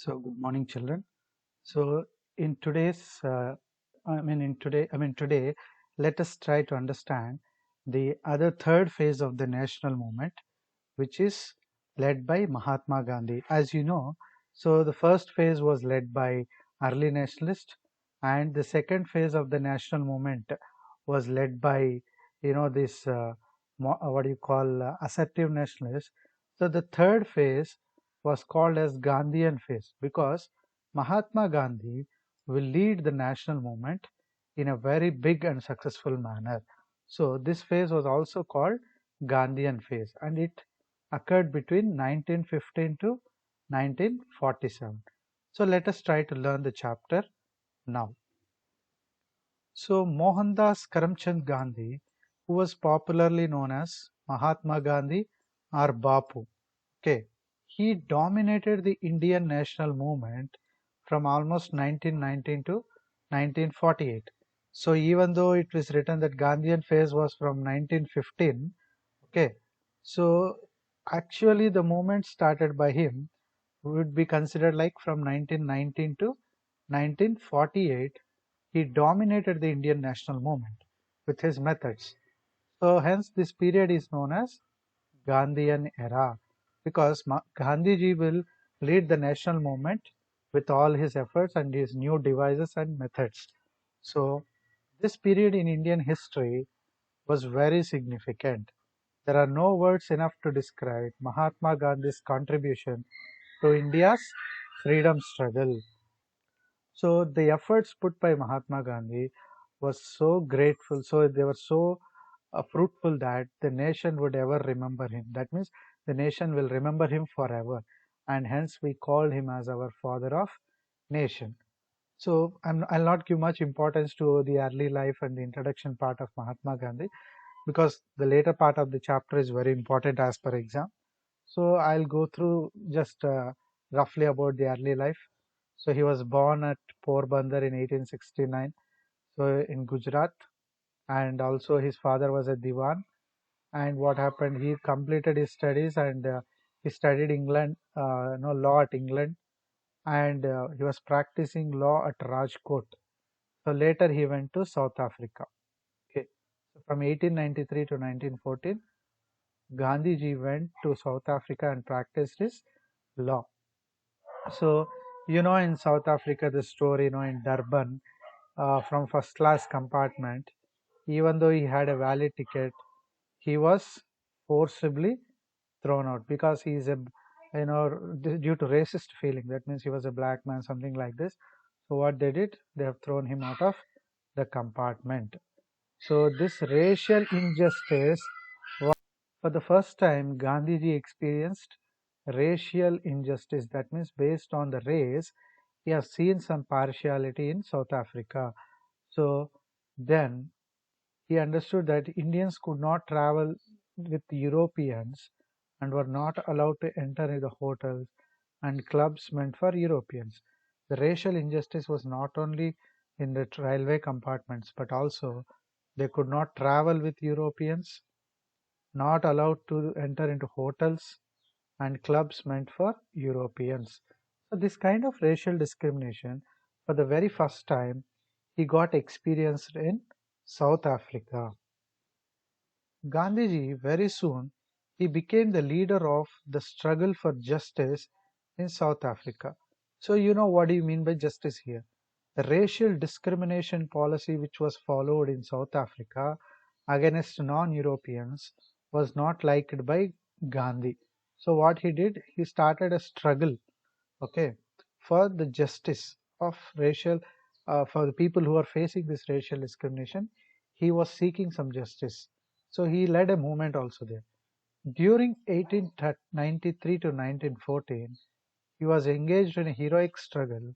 So good morning, children. So in today's, today, let us try to understand the other third phase of the national movement, which is led by Mahatma Gandhi. As you know, so the first phase was led by early nationalists, and the second phase of the national movement was led by, this what you call assertive nationalists. So the third phase was called as Gandhian phase because Mahatma Gandhi will lead the national movement in a very big and successful manner. So this phase was also called Gandhian phase, and it occurred between 1915 to 1947. So let us try to learn the chapter now. So Mohandas Karamchand Gandhi, who was popularly known as Mahatma Gandhi or Bapu, okay, he dominated the Indian national movement from almost 1919 to 1948. So even though it was written that Gandhian phase was from 1915, okay, so actually the movement started by him would be considered like from 1919 to 1948. He dominated the Indian national movement with his methods. So hence this period is known as Gandhian era because Gandhiji will lead the national movement with all his efforts and his new devices and methods. So this period in Indian history was very significant. There are no words enough to describe Mahatma Gandhi's contribution to India's freedom struggle. So the efforts put by Mahatma Gandhi was so grateful, so they were so fruitful that the nation would ever remember him. That means the nation will remember him forever, and hence we call him as our father of nation. So I'll not give much importance to the early life and the introduction part of Mahatma Gandhi because the later part of the chapter is very important as per exam. So I'll go through just roughly about the early life. So he was born at Porbandar in 1869, so in Gujarat, and also his father was a diwan. And what happened? He completed his studies and he studied England, law at England, and he was practicing law at Rajkot. So later he went to South Africa. Okay, so from 1893 to 1914, Gandhiji went to South Africa and practiced his law. So, in South Africa, the story, in Durban, from first class compartment, even though he had a valid ticket, he was forcibly thrown out because he is due to racist feeling. That means he was a black man, something like this. So what they did, they have thrown him out of the compartment. So this racial injustice was for the first time Gandhiji experienced racial injustice. That means based on the race, he has seen some partiality in South Africa. So then he understood that Indians could not travel with Europeans and were not allowed to enter the hotels and clubs meant for Europeans. The racial injustice was not only in the railway compartments but also they could not travel with Europeans, not allowed to enter into hotels and clubs meant for Europeans. So this kind of racial discrimination, for the very first time, he got experienced in South Africa. Gandhiji very soon he became the leader of the struggle for justice in South Africa. So what do you mean by justice here? The racial discrimination policy which was followed in South Africa against non-Europeans was not liked by Gandhi. So what he did, he started a struggle, okay, for the justice of racial, for the people who are facing this racial discrimination. He was seeking some justice. So he led a movement also there. During 1893 to 1914, he was engaged in a heroic struggle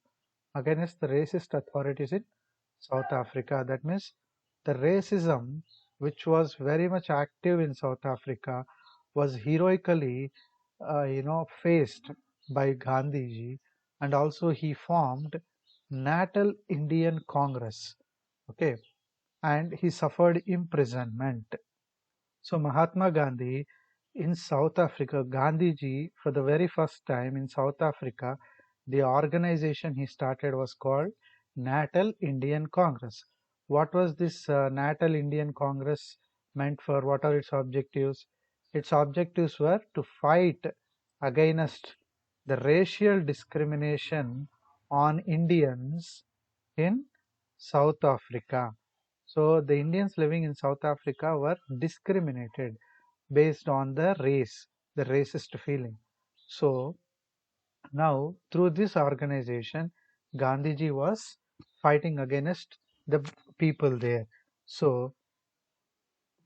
against the racist authorities in South Africa. That means the racism, which was very much active in South Africa, was heroically, faced by Gandhiji, and also he formed Natal Indian Congress. Okay, and he suffered imprisonment. So Mahatma Gandhi in South Africa, Gandhiji for the very first time in South Africa, the organization he started was called Natal Indian Congress. What was this Natal Indian Congress meant for? What are its objectives? Its objectives were to fight against the racial discrimination on Indians in South Africa. So the Indians living in South Africa were discriminated based on the race, the racist feeling. So now, through this organization, Gandhiji was fighting against the people there. So,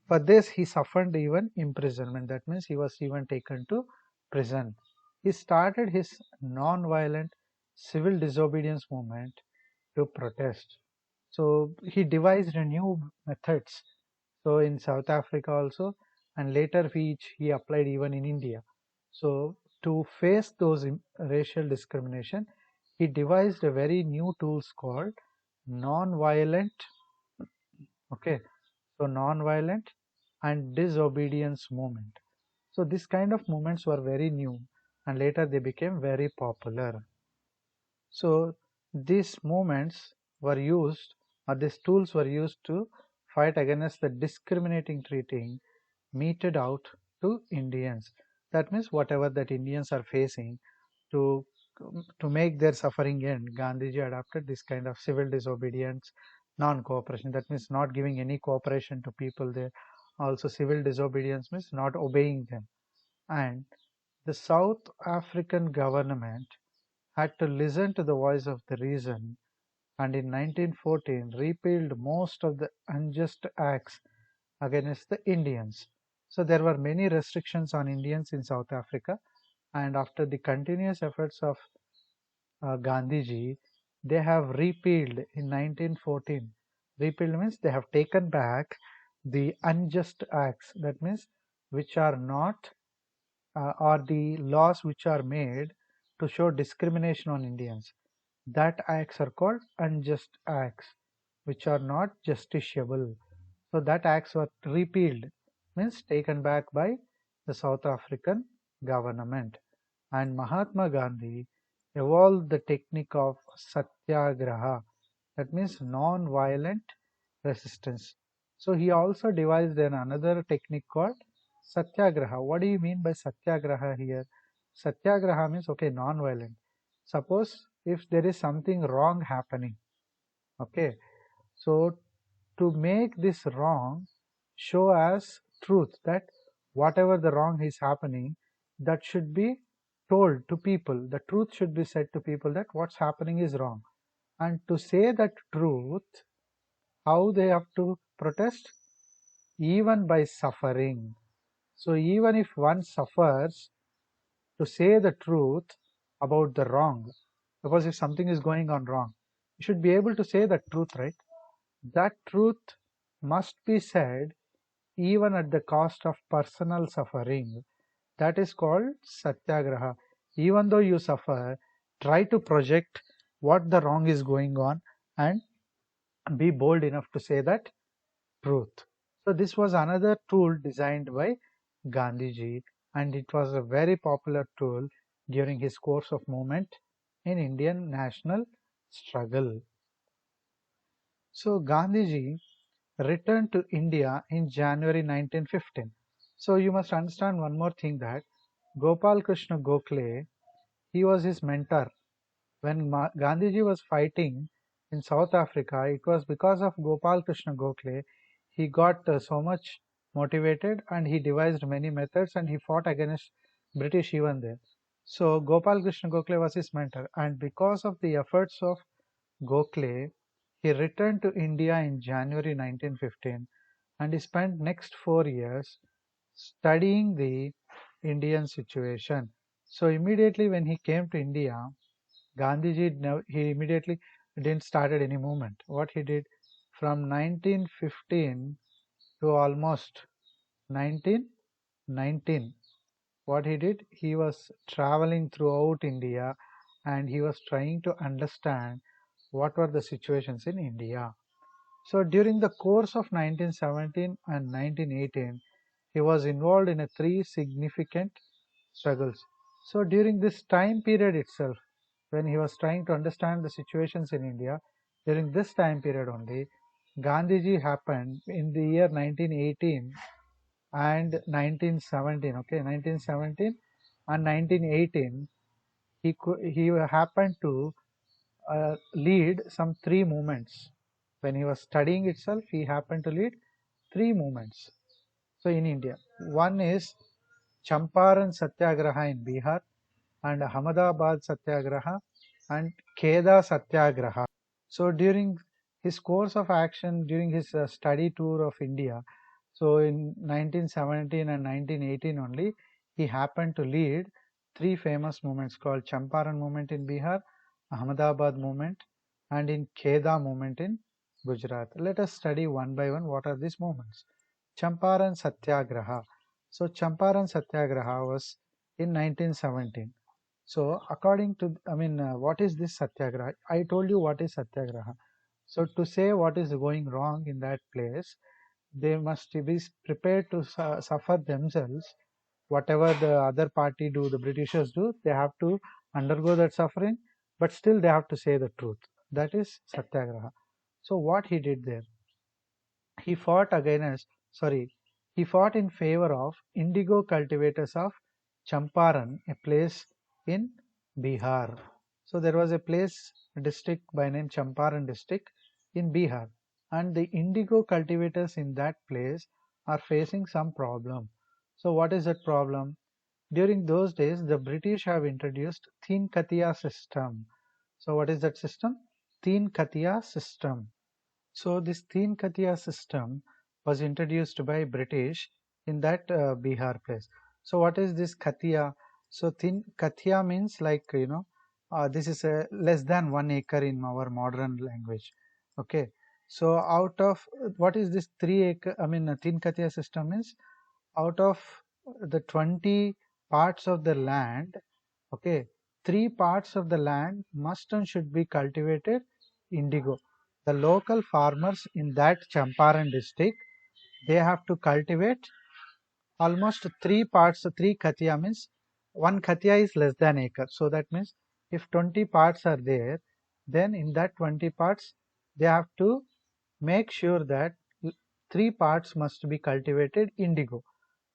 for this, he suffered even imprisonment. That means he was even taken to prison. He started his non-violent civil disobedience movement to protest. So, he devised new methods. So, in South Africa also, and later which he applied even in India. So, to face those racial discrimination, he devised a very new tools called non-violent, okay, so non-violent and disobedience movement. So this kind of movements were very new and later they became very popular. So these movements were used, or these tools were used to fight against the discriminating treating meted out to Indians. That means whatever that Indians are facing, to to make their suffering end, Gandhiji adopted this kind of civil disobedience, non-cooperation. That means not giving any cooperation to people there. Also, civil disobedience means not obeying them. And the South African government had to listen to the voice of the reason, and in 1914 repealed most of the unjust acts against the Indians. So there were many restrictions on Indians in South Africa, and after the continuous efforts of Gandhiji, they have repealed in 1914. Repealed means they have taken back the unjust acts. That means which are not, or the laws which are made to show discrimination on Indians. That acts are called unjust acts, which are not justiciable. So that acts were repealed, means taken back by the South African government. And Mahatma Gandhi evolved the technique of satyagraha, that means non-violent resistance. So he also devised another technique called satyagraha. What do you mean by satyagraha here? Satyagraha means, okay, non-violent. Suppose if there is something wrong happening, okay, so to make this wrong show as truth, that whatever the wrong is happening, that should be told to people. The truth should be said to people that what's happening is wrong. And to say that truth, how they have to protest? Even by suffering. So even if one suffers, to say the truth about the wrong, because if something is going on wrong, you should be able to say the truth, right? That truth must be said even at the cost of personal suffering. That is called satyagraha. Even though you suffer, try to project what the wrong is going on and be bold enough to say that truth. So this was another tool designed by Gandhiji, and it was a very popular tool during his course of movement in Indian national struggle. So Gandhiji returned to India in January 1915. So you must understand one more thing, that Gopal Krishna Gokhale, he was his mentor. When Gandhiji was fighting in South Africa, it was because of Gopal Krishna Gokhale. He got so much motivated and he devised many methods and he fought against British even there. So Gopal Krishna Gokhale was his mentor, and because of the efforts of Gokhale, he returned to India in January 1915 and he spent next 4 years studying the Indian situation. So immediately when he came to India, Gandhiji, he immediately didn't started any movement. What he did from 1915 to almost 1919, what he did, he was traveling throughout India and he was trying to understand what were the situations in India. So during the course of 1917 and 1918, he was involved in three significant struggles. So during this time period itself, when he was trying to understand the situations in India, during this time period only, Gandhiji happened in the year 1918 and 1917. Okay, 1917 and 1918. He happened to lead some three movements. When he was studying itself, he happened to lead three movements. So in India, one is Champaran Satyagraha in Bihar, and Ahmedabad Satyagraha and Kheda Satyagraha. So during his course of action, during his study tour of India, so in 1917 and 1918 only, he happened to lead three famous movements called Champaran movement in Bihar, Ahmedabad movement, and in Kheda movement in Gujarat. Let us study one by one what are these movements. Champaran Satyagraha. So Champaran Satyagraha was in 1917. So according to, what is this Satyagraha? I told you what is Satyagraha. So to say what is going wrong in that place, they must be prepared to suffer themselves. Whatever the other party do, the Britishers do, they have to undergo that suffering, but still they have to say the truth. That is Satyagraha. So what he did there? He fought against, he fought in favor of indigo cultivators of Champaran, a place in Bihar. So there was a place, a district by name Champaran district in Bihar, and the indigo cultivators in that place are facing some problem. So what is that problem? During those days, the British have introduced Teen Katiya system. So what is that system? Teen Katiya system. So this Teen Katiya system was introduced by British in that Bihar place. So what is this Katiya? So Teen Katiya means like, this is a less than 1 acre in our modern language. Okay. So out of what is this 3 acre? Teen Katiya system means out of the 20 parts of the land, okay, 3 parts of the land must and should be cultivated indigo. The local farmers in that Champaran district, they have to cultivate almost 3 parts. 3 katiya means 1 katiya is less than acre. So that means if 20 parts are there, then in that 20 parts they have to make sure that 3 parts must be cultivated indigo,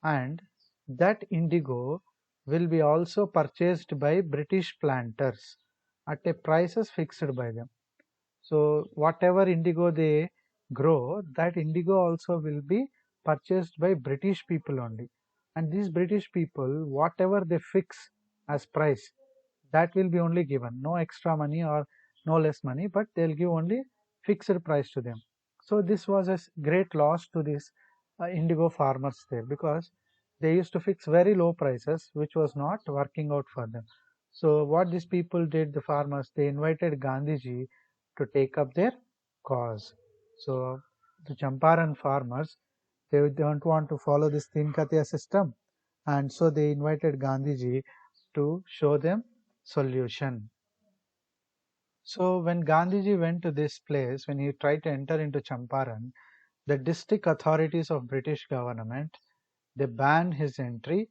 and that indigo will be also purchased by British planters at a prices fixed by them. So whatever indigo they grow, that indigo also will be purchased by British people only. And these British people, whatever they fix as price, that will be only given. No extra money or no less money, but they'll give only fixed price to them. So this was a great loss to these indigo farmers there, because they used to fix very low prices, which was not working out for them. So what these people did, the farmers, they invited Gandhiji to take up their cause. So the Champaran farmers, they don't want to follow this Teen Katiya system, and so they invited Gandhiji to show them solution. So when Gandhiji went to this place, when he tried to enter into Champaran, the district authorities of British government, they banned his entry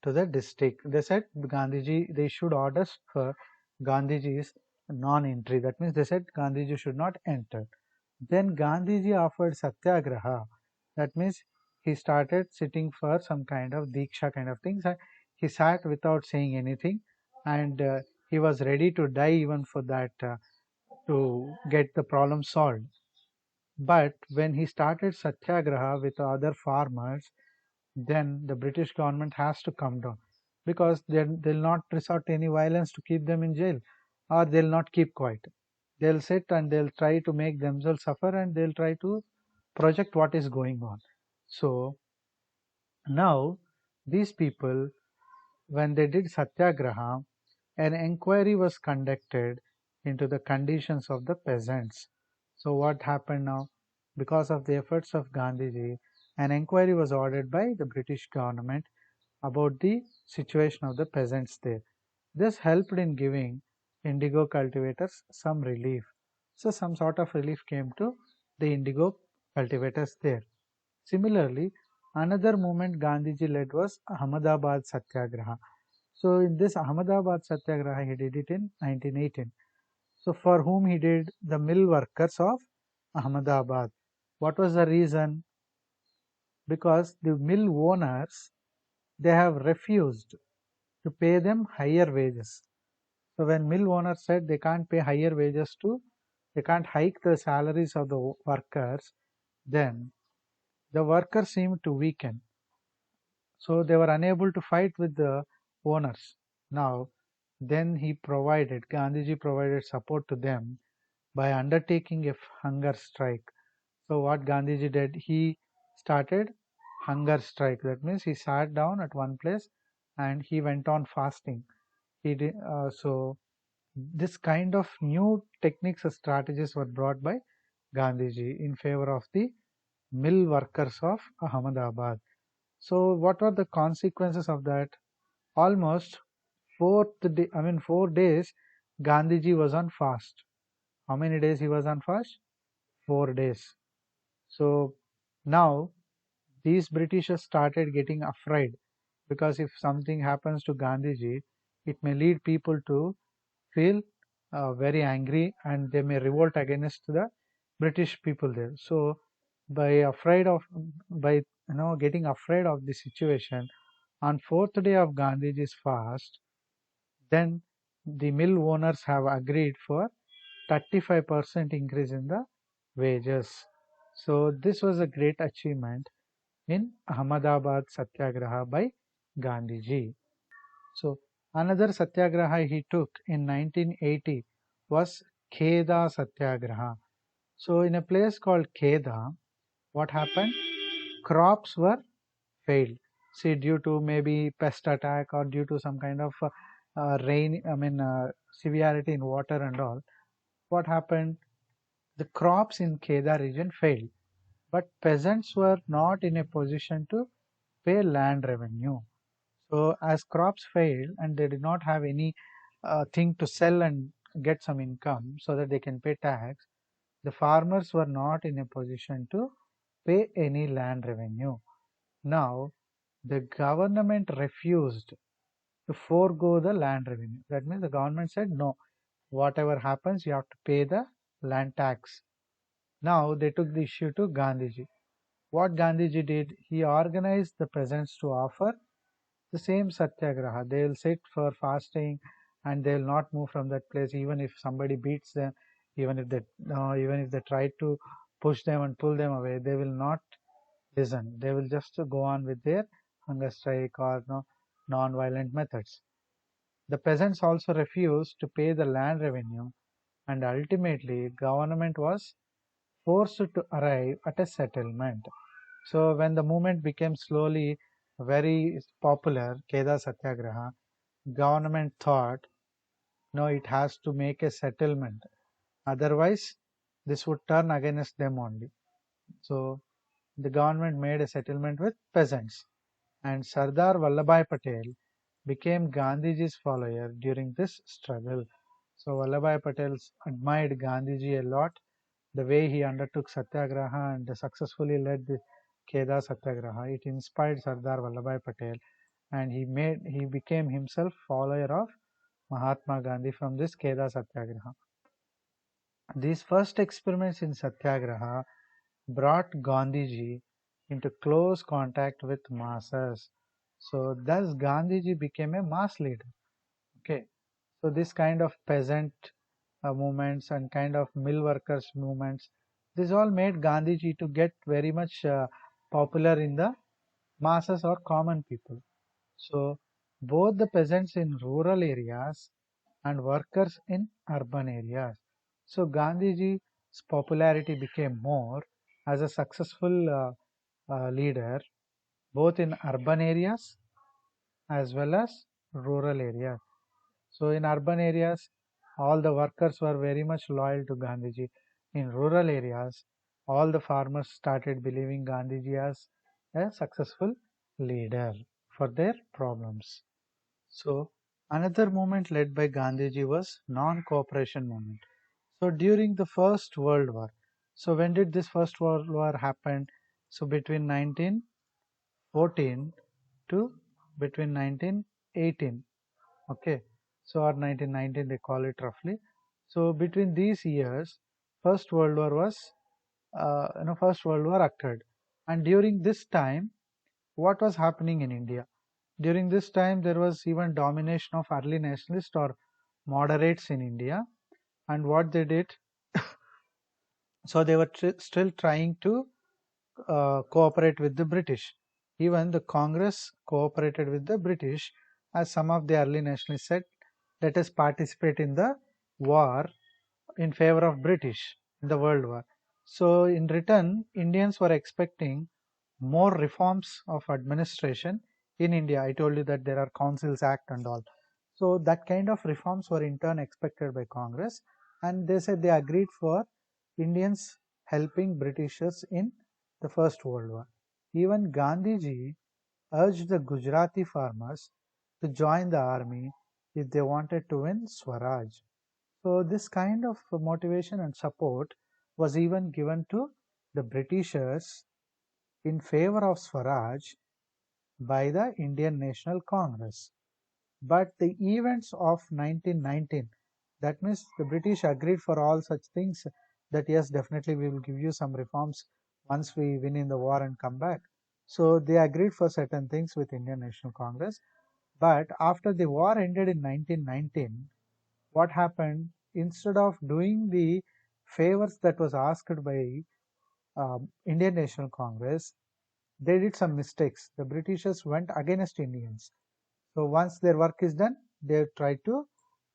to the district. They said Gandhiji, they issued orders for Gandhiji's non-entry. That means they said Gandhiji should not enter. Then Gandhiji offered Satyagraha. That means he started sitting for some kind of Diksha kind of things. He sat without saying anything, and he was ready to die even for that, to get the problem solved. But when he started Satyagraha with other farmers, then the British government has to come down, because they'll not resort to any violence to keep them in jail, or they'll not keep quiet. They'll sit and they'll try to make themselves suffer, and they'll try to project what is going on. So now these people, when they did Satyagraha, an inquiry was conducted into the conditions of the peasants. So what happened now? Because of the efforts of Gandhiji, an inquiry was ordered by the British government about the situation of the peasants there. This helped in giving indigo cultivators some relief. So some sort of relief came to the indigo cultivators there. Similarly, another movement Gandhiji led was Ahmedabad Satyagraha. So in this Ahmedabad Satyagraha, he did it in 1918. So for whom he did? The mill workers of Ahmedabad. What was the reason? Because the mill owners, they have refused to pay them higher wages. So when mill owners said they can't pay higher wages to, they can't hike the salaries of the workers, then the workers seemed to weaken. So they were unable to fight with the owners. Now, then Gandhiji provided support to them by undertaking a hunger strike. So what Gandhiji did, he started hunger strike. That means he sat down at one place and he went on fasting. He did, so this kind of new techniques or strategies were brought by Gandhiji in favor of the mill workers of Ahmedabad. So what were the consequences of that? Almost 4 days, Gandhiji was on fast. How many days he was on fast? 4 days. So now these Britishers started getting afraid, because if something happens to Gandhiji, it may lead people to feel very angry and they may revolt against the British people there. So by getting afraid of the situation, on fourth day of Gandhiji's fast, then the mill owners have agreed for 35% increase in the wages. So this was a great achievement in Ahmedabad Satyagraha by Gandhiji. So another Satyagraha he took in 1980 was Kheda Satyagraha. So in a place called Kheda, what happened? Crops were failed. See, due to maybe pest attack or due to some kind of severity in water and all, what happened? The crops in Kheda region failed, but peasants were not in a position to pay land revenue. So as crops failed and they did not have any thing to sell and get some income so that they can pay tax, the farmers were not in a position to pay any land revenue. Now, the government refused to forego the land revenue. That means the government said, no, whatever happens, you have to pay the land tax. Now, they took the issue to Gandhiji. What Gandhiji did, he organized the peasants to offer the same satyagraha. They will sit for fasting and they will not move from that place, even if somebody beats them, even if they try to push them and pull them away, they will not listen. They will just go on with their hunger strike or non-violent methods. The peasants also refused to pay the land revenue, and ultimately government was forced to arrive at a settlement. So when the movement became slowly very popular, Kheda Satyagraha, government thought, no, it has to make a settlement. Otherwise, this would turn against them only. So the government made a settlement with peasants, and Sardar Vallabhbhai Patel became Gandhiji's follower during this struggle. So Vallabhbhai Patel admired Gandhiji a lot, the way he undertook Satyagraha and successfully led the Kheda Satyagraha. It inspired Sardar Vallabhbhai Patel, and he became himself follower of Mahatma Gandhi from this Kheda Satyagraha. These first experiments in Satyagraha brought Gandhiji into close contact with masses. So thus Gandhiji became a mass leader. Okay, so this kind of peasant movements and kind of mill workers movements, this all made Gandhiji to get very much popular in the masses or common people. So both the peasants in rural areas and workers in urban areas. So Gandhiji's popularity became more as a successful leader both in urban areas as well as rural areas. So in urban areas, all the workers were very much loyal to Gandhiji. In rural areas, all the farmers started believing Gandhiji as a successful leader for their problems. So another movement led by Gandhiji was non-cooperation movement. So during the First World War, so when did this First World War happen? So between 1914 to between 1918. Okay, so or 1919 they call it roughly. So between these years, First World War was, First World War occurred, and during this time, what was happening in India? During this time, there was even domination of early nationalists or moderates in India, and what they did, so they were still trying to cooperate with the British. Even the Congress cooperated with the British, as some of the early nationalists said, let us participate in the war in favor of British in the World War. So in return, Indians were expecting more reforms of administration in India. I told you that there are Councils Act and all. So that kind of reforms were in turn expected by Congress, and they said they agreed for Indians helping Britishers in the First World War. Even Gandhiji urged the Gujarati farmers to join the army if they wanted to win Swaraj. So this kind of motivation and support was even given to the Britishers in favor of Swaraj by the Indian National Congress. But the events of 1919, that means the British agreed for all such things, that yes, definitely we will give you some reforms once we win in the war and come back. So they agreed for certain things with Indian National Congress. But after the war ended in 1919, what happened? Instead of doing the favors that was asked by Indian National Congress, they did some mistakes. The Britishers went against Indians. So once their work is done, they try to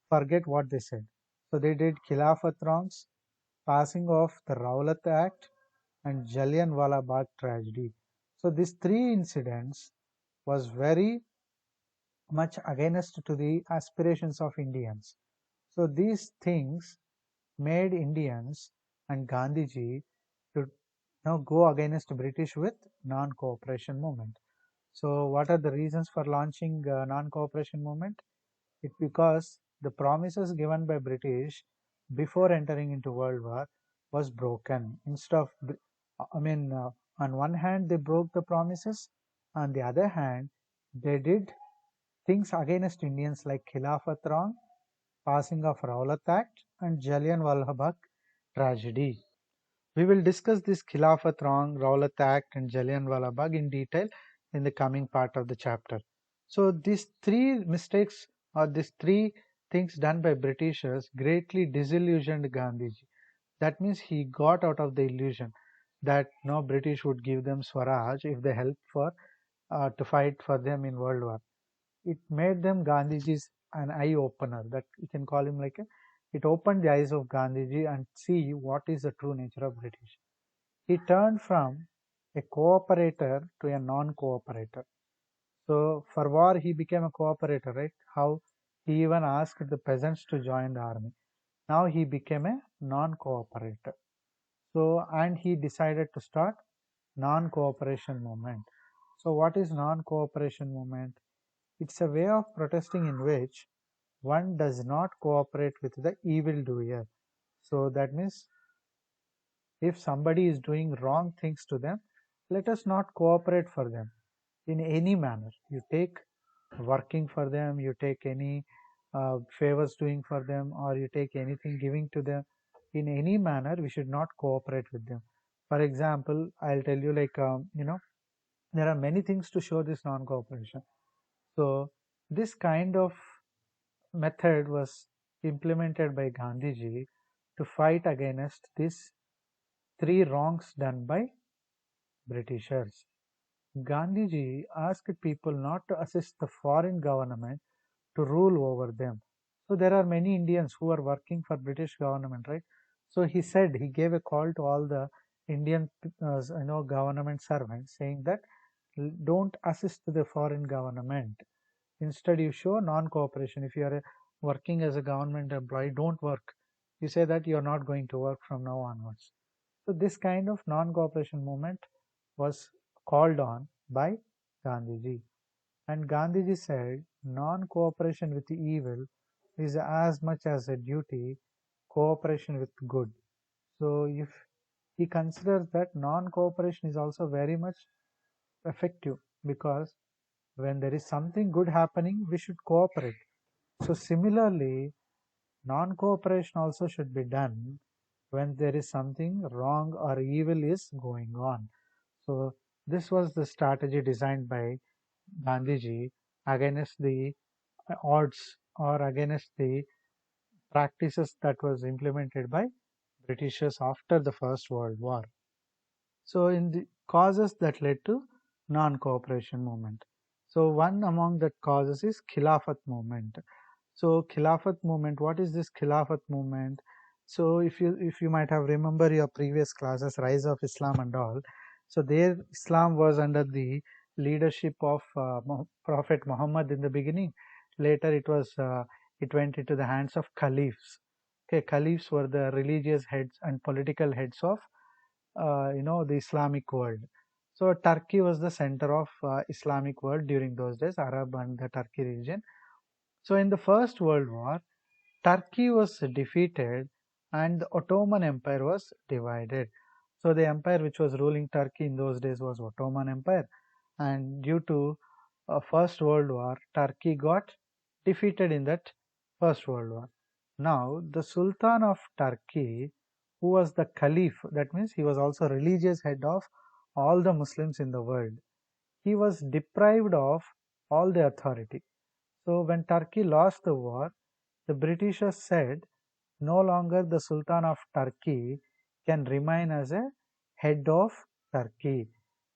forget what they said. So they did Khilafat wrongs, passing of the Rowlatt Act, and Jallianwala Bagh tragedy. So these three incidents was very much against to the aspirations of Indians. So these things made Indians and Gandhiji to now go against British with non-cooperation movement. So what are the reasons for launching non-cooperation movement? It's because the promises given by British before entering into World War was broken. Instead of, on one hand they broke the promises, on the other hand they did things against Indians like Khilafat wrong, passing of Rowlatt Act, and Jallianwala Bagh tragedy. We will discuss this Khilafat wrong, Rowlatt Act, and Jallianwala Bagh in detail in the coming part of the chapter. So these three mistakes or these three things done by Britishers greatly disillusioned Gandhiji. That means he got out of the illusion that no British would give them Swaraj if they help for to fight for them in World War. It made them Gandhiji's an eye opener, that you can call him like a, it opened the eyes of Gandhiji and see what is the true nature of British. He turned from a cooperator to a non-cooperator. So for war he became a cooperator, right? How he even asked the peasants to join the army. Now he became a non-cooperator. So and he decided to start non-cooperation movement. So what is non-cooperation movement? It's a way of protesting in which one does not cooperate with the evildoer. So that means if somebody is doing wrong things to them, let us not cooperate for them in any manner. You take working for them, you take any favors doing for them, or you take anything giving to them in any manner, we should not cooperate with them. For example, I'll tell you like, there are many things to show this non-cooperation. So this kind of method was implemented by Gandhiji to fight against these three wrongs done by Britishers. Gandhiji asked people not to assist the foreign government to rule over them. So there are many Indians who are working for British government, right? So he said, he gave a call to all the Indian government servants saying that don't assist the foreign government. Instead, you show non-cooperation. If you are working as a government employee, don't work. You say that you are not going to work from now onwards. So this kind of non-cooperation movement was called on by Gandhiji. And Gandhiji said, non-cooperation with evil is as much as a duty, cooperation with good. So if he considers that non-cooperation is also very much effective, because when there is something good happening, we should cooperate. So similarly, non-cooperation also should be done when there is something wrong or evil is going on. So this was the strategy designed by Gandhiji against the odds or against the practices that was implemented by Britishers after the First World War. So in the causes that led to non-cooperation movement. So one among the causes is Khilafat movement. So Khilafat movement, what is this Khilafat movement? So if you might have remember your previous classes, Rise of Islam and all. So there Islam was under the leadership of Prophet Muhammad in the beginning. Later it went into the hands of caliphs. Okay, caliphs were the religious heads and political heads of the Islamic world. So Turkey was the center of Islamic world during those days, Arab and the Turkey region. So in the First World War, Turkey was defeated and the Ottoman Empire was divided. So the empire which was ruling Turkey in those days was Ottoman Empire, and due to First World War, Turkey got defeated in that First World War. Now the Sultan of Turkey, who was the Caliph, that means he was also religious head of all the Muslims in the world, he was deprived of all the authority. So when Turkey lost the war, the Britishers said no longer the Sultan of Turkey can remain as a head of Turkey.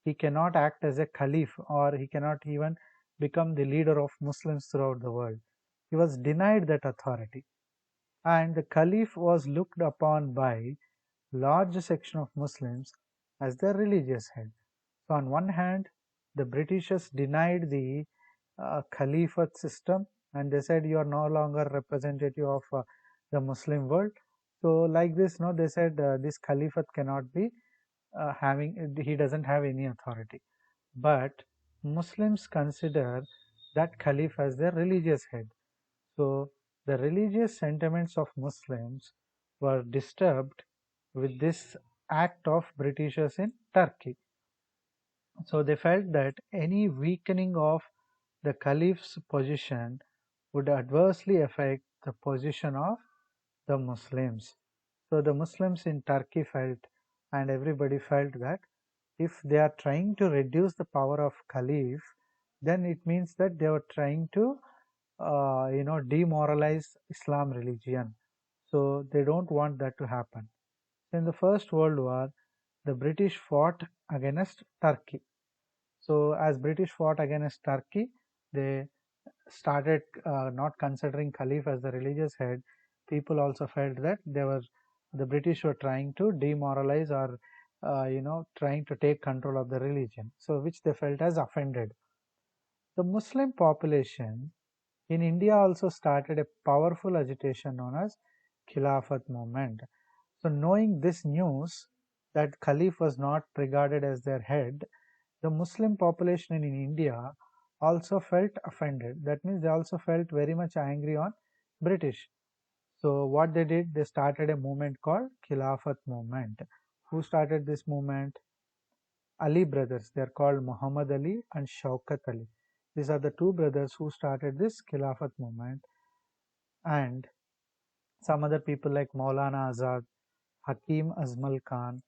He cannot act as a caliph, or he cannot even become the leader of Muslims throughout the world. He was denied that authority. And the caliph was looked upon by large section of Muslims as their religious head. So on one hand, the Britishers denied the caliphate system, and they said you are no longer representative of the Muslim world. So like this, no, they said this caliphate cannot be he doesn't have any authority. But Muslims consider that caliph as their religious head. So the religious sentiments of Muslims were disturbed with this act of Britishers in Turkey. So they felt that any weakening of the caliph's position would adversely affect the position of the Muslims. So the Muslims in Turkey felt, and everybody felt, that if they are trying to reduce the power of caliph, then it means that they were trying to demoralize Islam religion. So they don't want that to happen. In the First World War, the British fought against Turkey. So as British fought against Turkey, they started not considering Caliph as the religious head. People also felt that the British were trying to demoralize or trying to take control of the religion. So which they felt as offended. The Muslim population in India also started a powerful agitation known as Khilafat movement. So knowing this news that Caliph was not regarded as their head, the Muslim population in India also felt offended. That means they also felt very much angry on British. So what they did, they started a movement called Khilafat movement. Who started this movement? Ali brothers. They are called Muhammad Ali and Shaukat Ali. These are the two brothers who started this Khilafat movement, and some other people like Maulana Azad, Hakim Azmal Khan,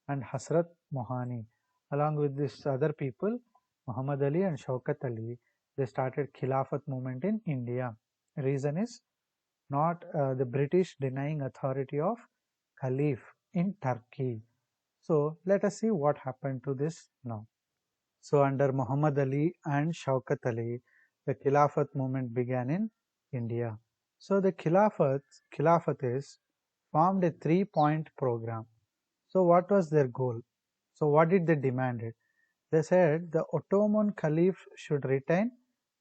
and Hasrat Mohani. Along with these other people, Muhammad Ali and Shaukat Ali, they started Khilafat movement in India. Reason is not the British denying authority of Caliph in Turkey. So let us see what happened to this now. So under Muhammad Ali and Shaukat Ali, the Khilafat movement began in India. So the Khilafatists formed a 3-point program. So what was their goal? So what did they demand it? They said the Ottoman Caliph should retain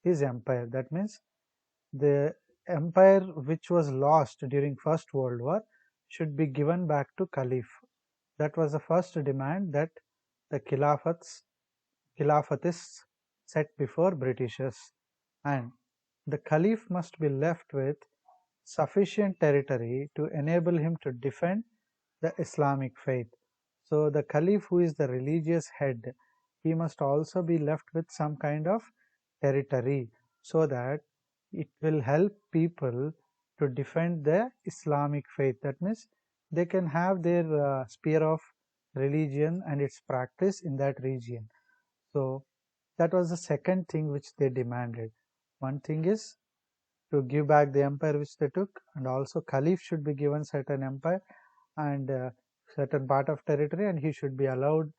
his empire. That means the empire which was lost during First World War should be given back to Caliph. That was the first demand that the Khilafatists set before Britishers. And the Caliph must be left with sufficient territory to enable him to defend the Islamic faith. So the Caliph, who is the religious head, he must also be left with some kind of territory so that it will help people to defend the Islamic faith. That means they can have their sphere of religion and its practice in that region. So that was the second thing which they demanded. One thing is to give back the empire which they took, and also Caliph should be given certain empire and certain part of territory, and he should be allowed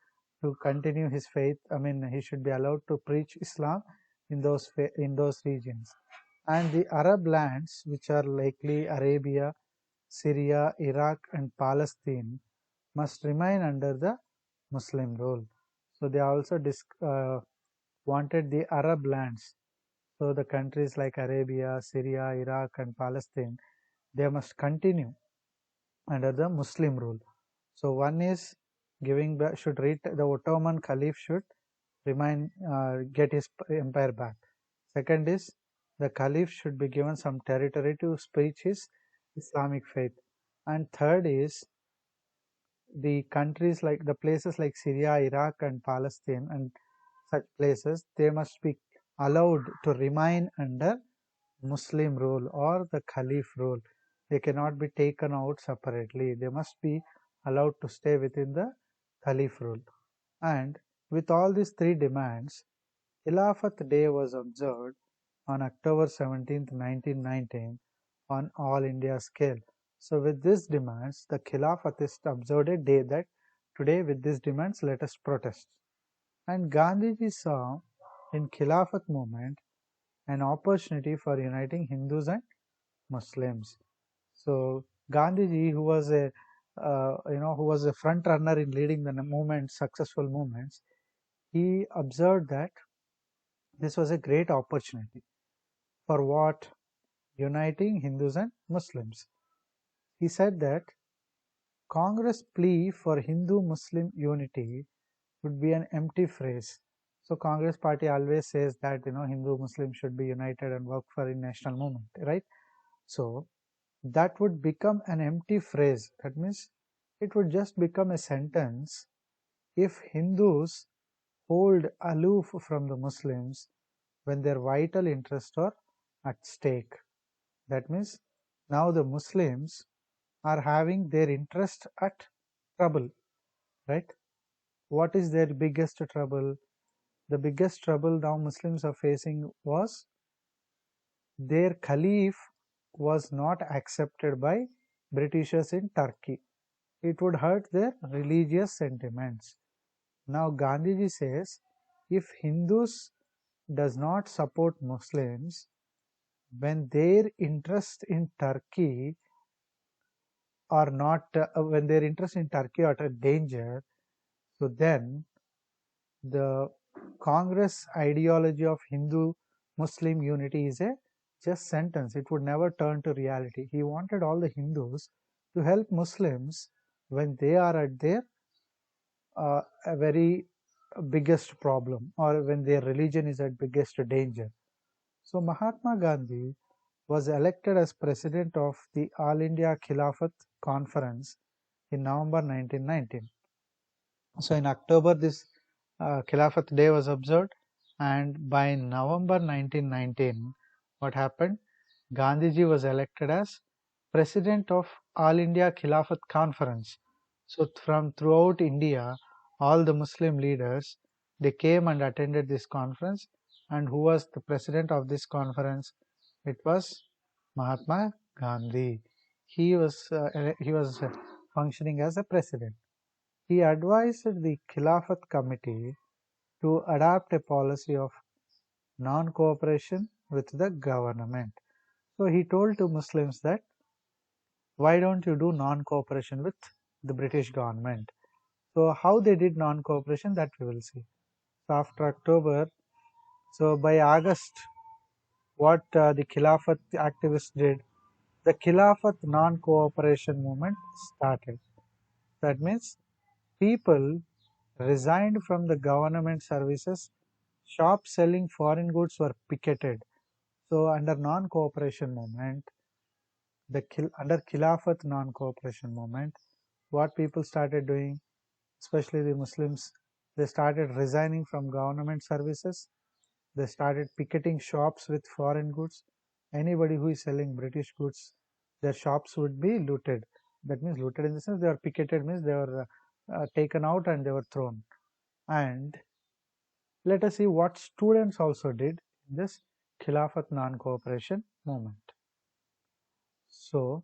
to continue his faith. I mean, he should be allowed to preach Islam in those regions. And the Arab lands, which are likely Arabia, Syria, Iraq, and Palestine, must remain under the Muslim rule. So they also wanted the Arab lands. So the countries like Arabia, Syria, Iraq, and Palestine, they must continue under the Muslim rule. So one is giving back, should read the Ottoman Caliph should remain, get his empire back. Second is the Caliph should be given some territory to preach his Islamic faith. And third is the countries like the places like Syria, Iraq, and Palestine, and such places, they must be allowed to remain under Muslim rule or the Caliph rule. They cannot be taken out separately. They must be allowed to stay within the Caliph rule. And with all these three demands, Khilafat Day was observed on October 17, 1919 on all India scale. So with these demands, the Khilafatists observed a day that today with these demands let us protest. And Gandhiji saw in Khilafat movement an opportunity for uniting Hindus and Muslims. So Gandhiji, who was a front runner in leading the movement, successful movements, he observed that this was a great opportunity for what? Uniting Hindus and Muslims. He said that Congress plea for Hindu-Muslim unity would be an empty phrase. So Congress party always says that Hindu-Muslim should be united and work for a national movement, right? So that would become an empty phrase. That means it would just become a sentence if Hindus hold aloof from the Muslims when their vital interests are at stake. That means now the Muslims are having their interest at trouble, right? What is their biggest trouble? The biggest trouble now Muslims are facing was their Caliph was not accepted by Britishers in Turkey. It would hurt their religious sentiments. Now Gandhiji says if Hindus does not support Muslims when their interest in Turkey are not when their interest in Turkey are at danger, so then the Congress ideology of Hindu Muslim unity is a just sentence. It would never turn to reality. He wanted all the Hindus to help Muslims when they are at their a very biggest problem or when their religion is at biggest danger. So Mahatma Gandhi was elected as president of the All India Khilafat Conference in November 1919. So in October, this Khilafat Day was observed, and by November 1919, what happened? Gandhiji was elected as president of All India Khilafat Conference. So from throughout India, all the Muslim leaders, they came and attended this conference. And who was the president of this conference? It was Mahatma Gandhi. He was functioning as a president. He advised the Khilafat Committee to adopt a policy of non-cooperation with the government. So he told to Muslims that why don't you do non-cooperation with the British government? So how they did non-cooperation, that we will see. So after October, so by August, what the Khilafat activists did, the Khilafat non-cooperation movement started. That means people resigned from the government services. Shops selling foreign goods were picketed. So under non-cooperation movement, under Khilafat non-cooperation movement, what people started doing, especially the Muslims, they started resigning from government services. They started picketing shops with foreign goods, anybody who is selling British goods, their shops would be looted. That means looted in the sense they were picketed, means they were taken out and they were thrown. And let us see what students also did in this Khilafat non-cooperation movement. So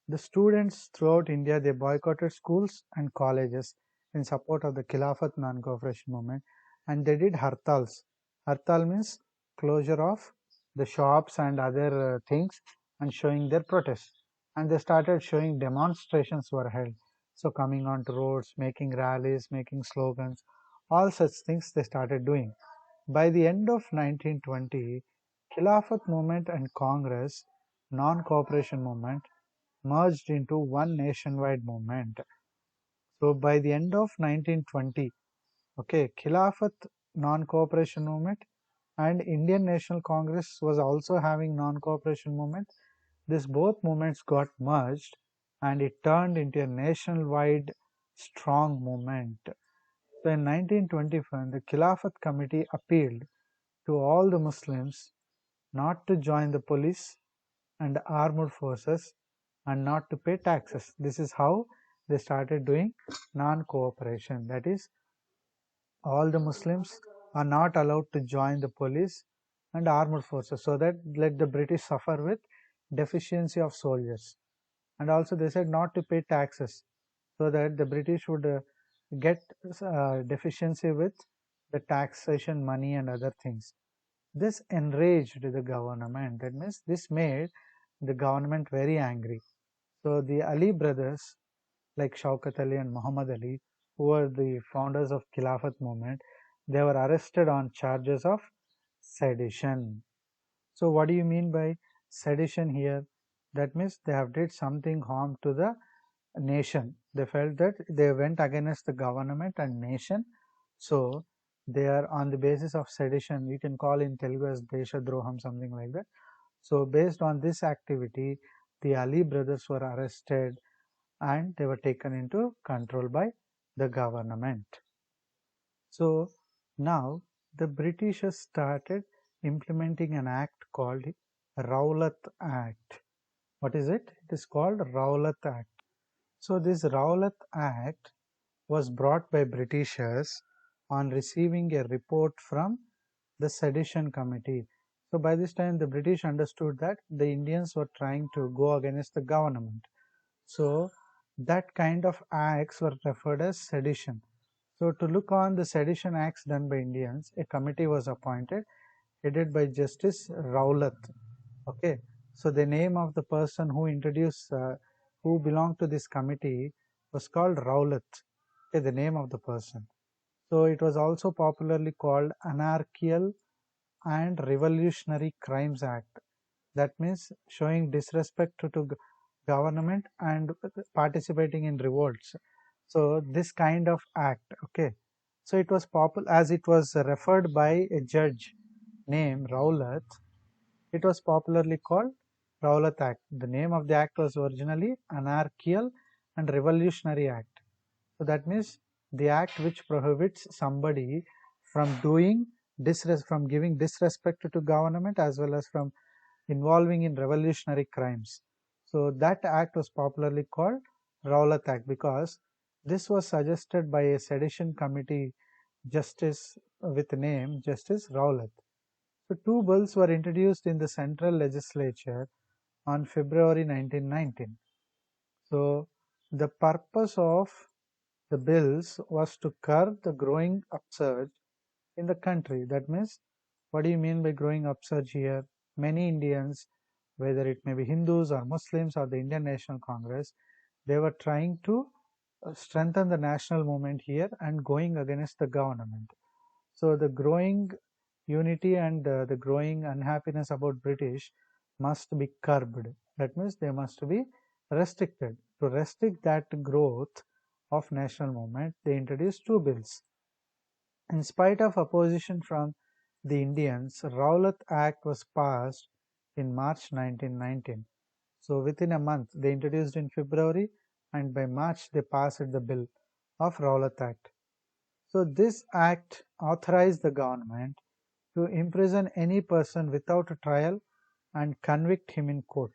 the students throughout India, they boycotted schools and colleges in support of the Khilafat non-cooperation movement, and they did hartals. Hartal means closure of the shops and other things and showing their protest. And they started showing demonstrations were held. So coming onto roads, making rallies, making slogans, all such things they started doing. By the end of 1920, Khilafat movement and Congress non-cooperation movement merged into one nationwide movement. So by the end of 1920, okay, Khilafat non-cooperation movement and Indian National Congress was also having non-cooperation movement. This both movements got merged and it turned into a nationwide strong movement. So in 1925, the Khilafat Committee appealed to all the Muslims not to join the police and armed forces and not to pay taxes. This is how they started doing non-cooperation. That is, all the Muslims are not allowed to join the police and armed forces, so that let the British suffer with deficiency of soldiers. And also they said not to pay taxes, so that the British would get deficiency with the taxation money and other things. This enraged the government. That means this made the government very angry. So the Ali brothers, like Shaukat Ali and Muhammad Ali, who were the founders of Khilafat movement, they were arrested on charges of sedition. So what do you mean by sedition here? That means they have did something harm to the nation. They felt that they went against the government and nation. So they are on the basis of sedition. We can call in Telugu as Desha Droham, something like that. So based on this activity, the Ali brothers were arrested and they were taken into control by the government. So now the Britishers started implementing an act called Rowlatt Act. What is it? It is called Rowlatt Act. So this Rowlatt Act was brought by Britishers on receiving a report from the Sedition Committee. So by this time the British understood that the Indians were trying to go against the government. So that kind of acts were referred as sedition. So to look on the sedition acts done by Indians, a committee was appointed headed by Justice Rowlatt. Okay, so the name of the person who introduced, who belonged to this committee was called Rowlatt. Okay, the name of the person. So it was also popularly called Anarchical and Revolutionary Crimes Act. That means showing disrespect to government and participating in revolts. So this kind of act, okay. So it was popular as it was referred by a judge named Rowlatt. It was popularly called Rowlatt Act. The name of the act was originally Anarchical and Revolutionary Act. So that means the act which prohibits somebody from doing from giving disrespect to government as well as from involving in revolutionary crimes. So that act was popularly called Rowlatt Act because this was suggested by a sedition committee justice with name Justice Rowlatt. So two bills were introduced in the central legislature on February 1919. So the purpose of the bills was to curb the growing upsurge in the country. That means, what do you mean by growing upsurge here? Many Indians, whether it may be Hindus or Muslims or the Indian National Congress, they were trying to strengthen the national movement here and going against the government. So the growing unity and the growing unhappiness about British must be curbed. That means they must be restricted. To restrict that growth of national movement, they introduced two bills. In spite of opposition from the Indians, Rowlatt Act was passed in March 1919. So within a month, they introduced in February, and by March they passed the bill of Rowlatt Act. So this act authorized the government to imprison any person without a trial and convict him in court.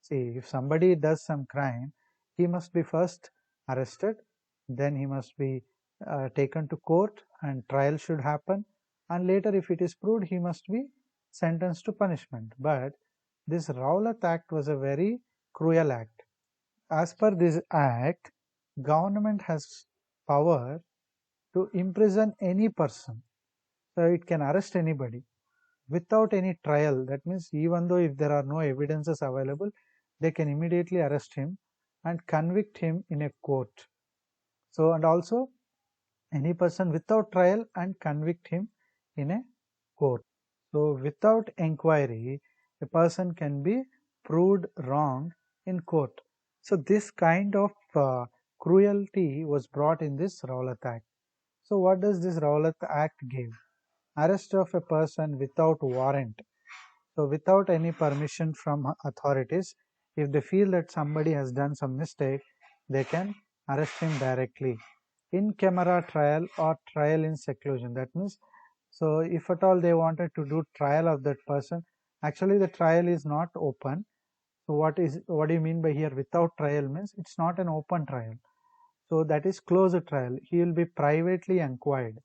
See, if somebody does some crime, he must be first arrested, then he must be taken to court and trial should happen, and later if it is proved, he must be sentenced to punishment. But this Rowlatt Act was a very cruel act. As per this act, government has power to imprison any person. So it can arrest anybody without any trial. That means even though if there are no evidences available, they can immediately arrest him and convict him in a court. So, and also any person without trial and convict him in a court. So without inquiry, a person can be proved wrong in court. So this kind of cruelty was brought in this Rowlatt Act. So what does this Rowlatt Act give? Arrest of a person without warrant. So without any permission from authorities, if they feel that somebody has done some mistake, they can arrest him directly. In camera trial or trial in seclusion. That means, so if at all they wanted to do trial of that person, actually the trial is not open. So what do you mean by here without trial means it's not an open trial. So that is closed trial. He will be privately inquired,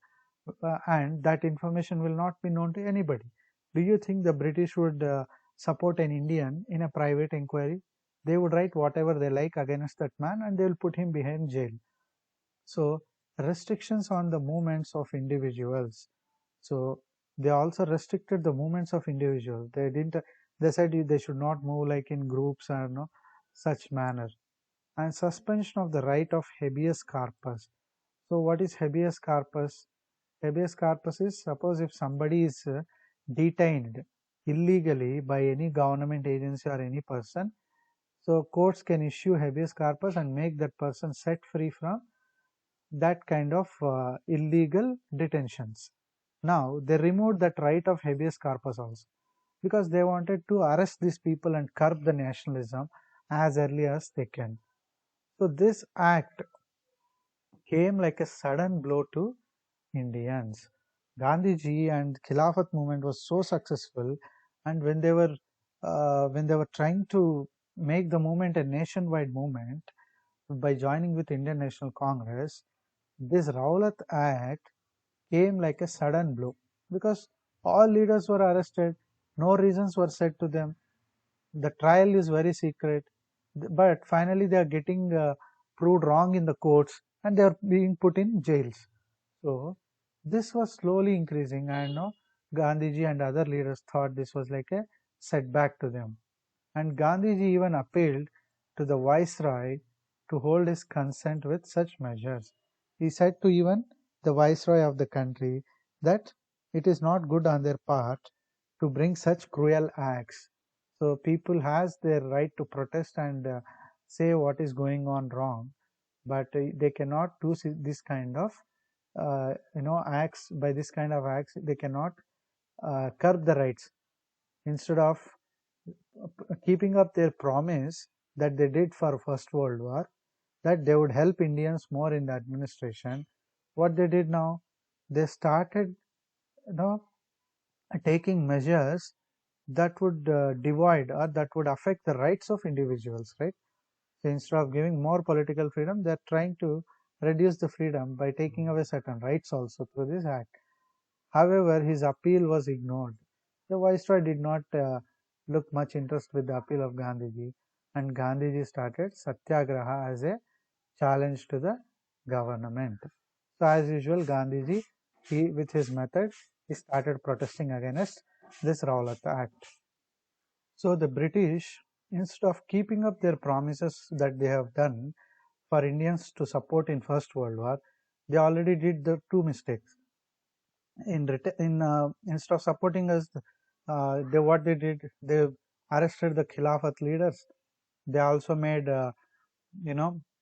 and that information will not be known to anybody. Do you think the British would support an Indian in a private inquiry? They would write whatever they like against that man and they will put him behind jail. So restrictions on the movements of individuals. So they also restricted the movements of individuals. They didn't. They said they should not move like in groups or no such manner. And suspension of the right of habeas corpus. So what is habeas corpus? Habeas corpus is, suppose if somebody is detained illegally by any government agency or any person, so courts can issue habeas corpus and make that person set free from that kind of illegal detentions. Now they removed that right of habeas corpus also because they wanted to arrest these people and curb the nationalism as early as they can. So this act came like a sudden blow to Indians. Gandhiji and Khilafat movement was so successful, and when they were trying to make the movement a nationwide movement by joining with Indian National Congress, this Rowlatt Act came like a sudden blow because all leaders were arrested, no reasons were said to them, the trial is very secret, but finally they are getting proved wrong in the courts and they are being put in jails. So this was slowly increasing, and Gandhiji and other leaders thought this was like a setback to them. And Gandhiji even appealed to the Viceroy to hold his consent with such measures. He said to even the Viceroy of the country that it is not good on their part to bring such cruel acts. So people has their right to protest and say what is going on wrong, but they cannot do this kind of acts. By this kind of acts they cannot curb the rights. Instead of keeping up their promise that they did for First World War, that they would help Indians more in the administration, what they did now, they started you know taking measures that would divide or that would affect the rights of individuals, right? So instead of giving more political freedom, they're trying to reduce the freedom by taking away certain rights also through this act. However, his appeal was ignored. The Viceroy did not look much interest with the appeal of Gandhiji, and Gandhiji started Satyagraha as a challenge to the government. So as usual, Gandhiji, with his method, he started protesting against this Rowlatt Act. So the British, instead of keeping up their promises that they have done for Indians to support in First World War, they already did the two mistakes. Instead of supporting us, what they did, they arrested the Khilafat leaders. They also made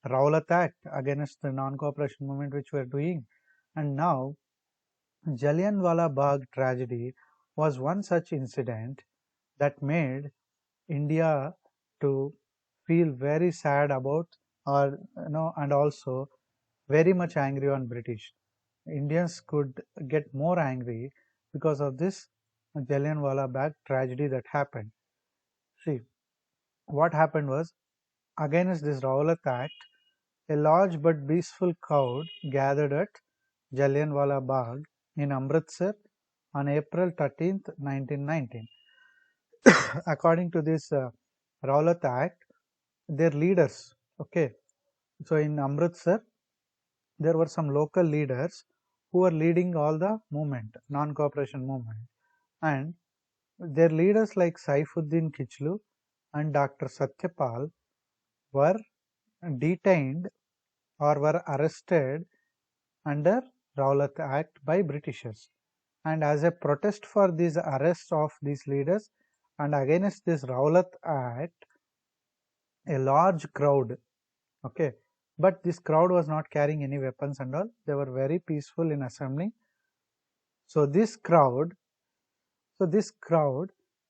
Rowlatt Act against the non-cooperation movement which we are doing, and now Jallianwala Bagh tragedy was one such incident that made India to feel very sad about, or and also very much angry on British. Indians could get more angry because of this Jallianwala Bagh tragedy that happened. See, what happened was, against this Rowlatt Act, a large but peaceful crowd gathered at Jallianwala Bagh in Amritsar on April 13th, 1919. According to this Rowlatt Act, their leaders, okay, so in Amritsar, there were some local leaders who were leading all the movement, non-cooperation movement, and their leaders like Saifuddin Kichlu and Dr. Satyapal were detained or were arrested under Rowlatt Act by Britishers. And as a protest for this arrest of these leaders and against this Rowlatt Act, a large crowd, okay, but this crowd was not carrying any weapons and all. They were very peaceful in assembling. So this crowd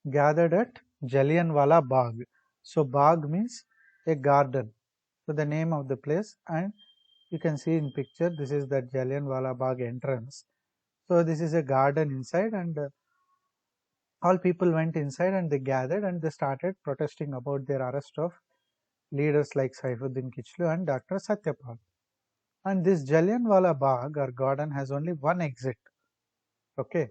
gathered at Jallianwala Bagh. So Bagh means a garden. So the name of the place, and you can see in picture, this is the Jallianwala Bagh entrance. So this is a garden inside, and all people went inside and they gathered and they started protesting about their arrest of leaders like Saifuddin Kichlu and Dr. Satyapal. And this Jallianwala Bagh or garden has only one exit, okay,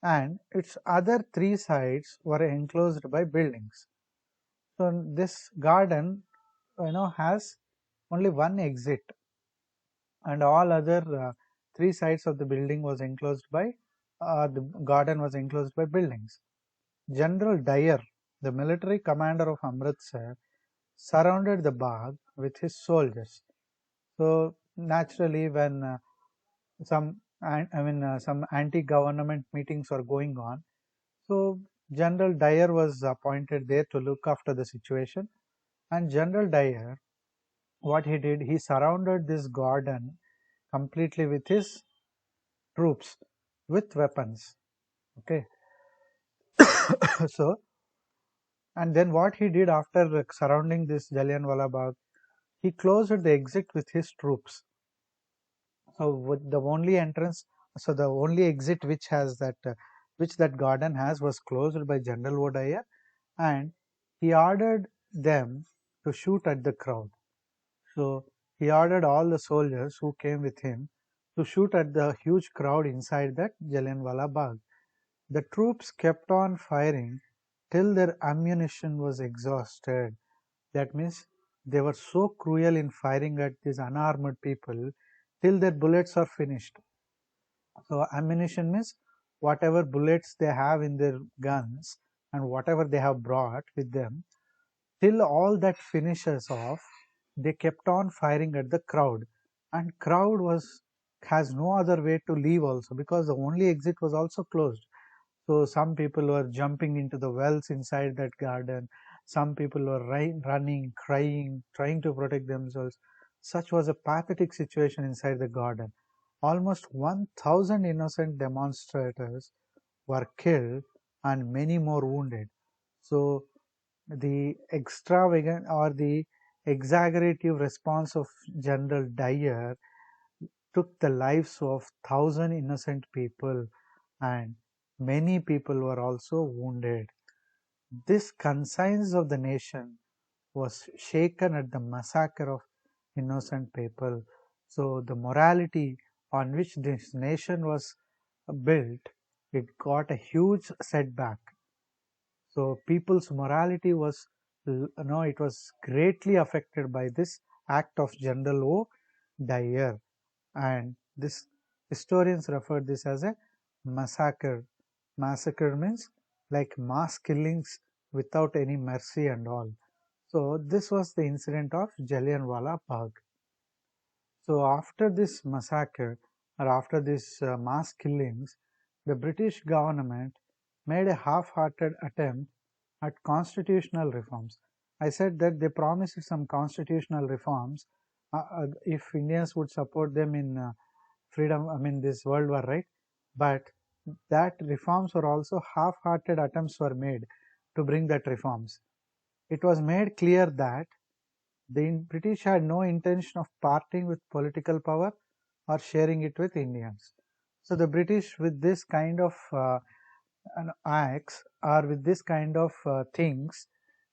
and its other three sides were enclosed by buildings. So this garden, has only one exit, and all other three sides of the building was enclosed by the garden was enclosed by buildings. General Dyer, the military commander of Amritsar, surrounded the Bagh with his soldiers. So naturally, when some anti-government meetings were going on, so General Dyer was appointed there to look after the situation. And General Dyer, what he did, he surrounded this garden completely with his troops with weapons. Okay. So, and then what he did after surrounding this Jallianwala Bagh, he closed the exit with his troops. So with the only entrance, so the only exit which has that which that garden has was closed by General Dyer, and he ordered them to shoot at the crowd. So he ordered all the soldiers who came with him to shoot at the huge crowd inside that Jallianwala Bagh. The troops kept on firing till their ammunition was exhausted. That means they were so cruel in firing at these unarmed people till their bullets are finished. So ammunition means whatever bullets they have in their guns and whatever they have brought with them, till all that finishes off, they kept on firing at the crowd, and crowd has no other way to leave also, because the only exit was also closed. So some people were jumping into the wells inside that garden, some people were running, crying, trying to protect themselves. Such was a pathetic situation inside the garden. Almost 1,000 innocent demonstrators were killed and many more wounded. So the extravagant or the exaggerative response of General Dyer took the lives of 1,000 innocent people, and many people were also wounded. This conscience of the nation was shaken at the massacre of innocent people. So the morality on which this nation was built, it got a huge setback. So people's morality was, it was greatly affected by this act of General O. Dyer, and this historians refer this as a massacre. Massacre means like mass killings without any mercy and all. So this was the incident of Jallianwala Bagh. So after this massacre or after these mass killings, the British government made a half-hearted attempt at constitutional reforms. I said that they promised some constitutional reforms if Indians would support them in freedom, this World War, right? But that reforms were also half-hearted attempts were made to bring that reforms. It was made clear that the British had no intention of parting with political power or sharing it with Indians. So the British, with this kind of acts or with this kind of things,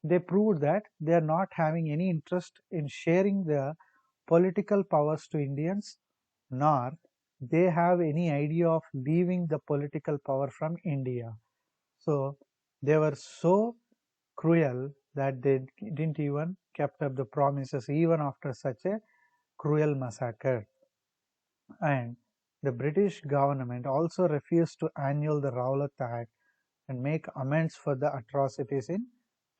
they proved that they are not having any interest in sharing the political powers to Indians, nor they have any idea of leaving the political power from India. So they were so cruel that they didn't even kept up the promises even after such a cruel massacre. And the British government also refused to annul the Rowlatt Act and make amends for the atrocities in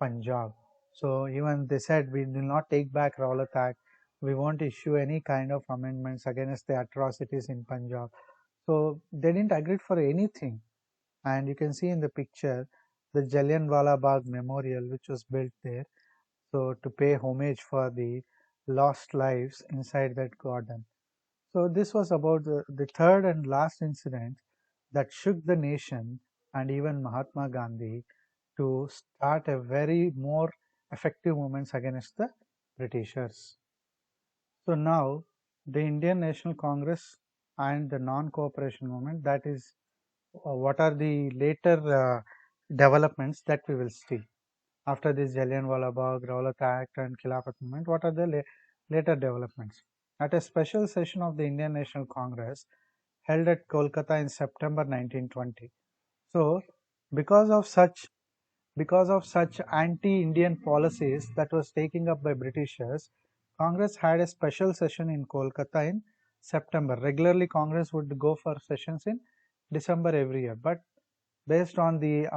Punjab. So even they said we will not take back Rowlatt Act, we won't issue any kind of amendments against the atrocities in Punjab. So they didn't agree for anything. And you can see in the picture the Jallianwala Bagh Memorial which was built there. So to pay homage for the lost lives inside that garden. So this was about the third and last incident that shook the nation and even Mahatma Gandhi to start a very more effective movements against the Britishers. So now the Indian National Congress and the non-cooperation movement, that is what are the later developments that we will see after this Jallianwala Bagh, Rowlatt Act and Khilafat movement. What are the later developments? At a special session of the Indian National Congress held at Kolkata in September 1920. So because of such anti-Indian policies that was taken up by Britishers, Congress had a special session in Kolkata in September. Regularly, Congress would go for sessions in December every year, but based on the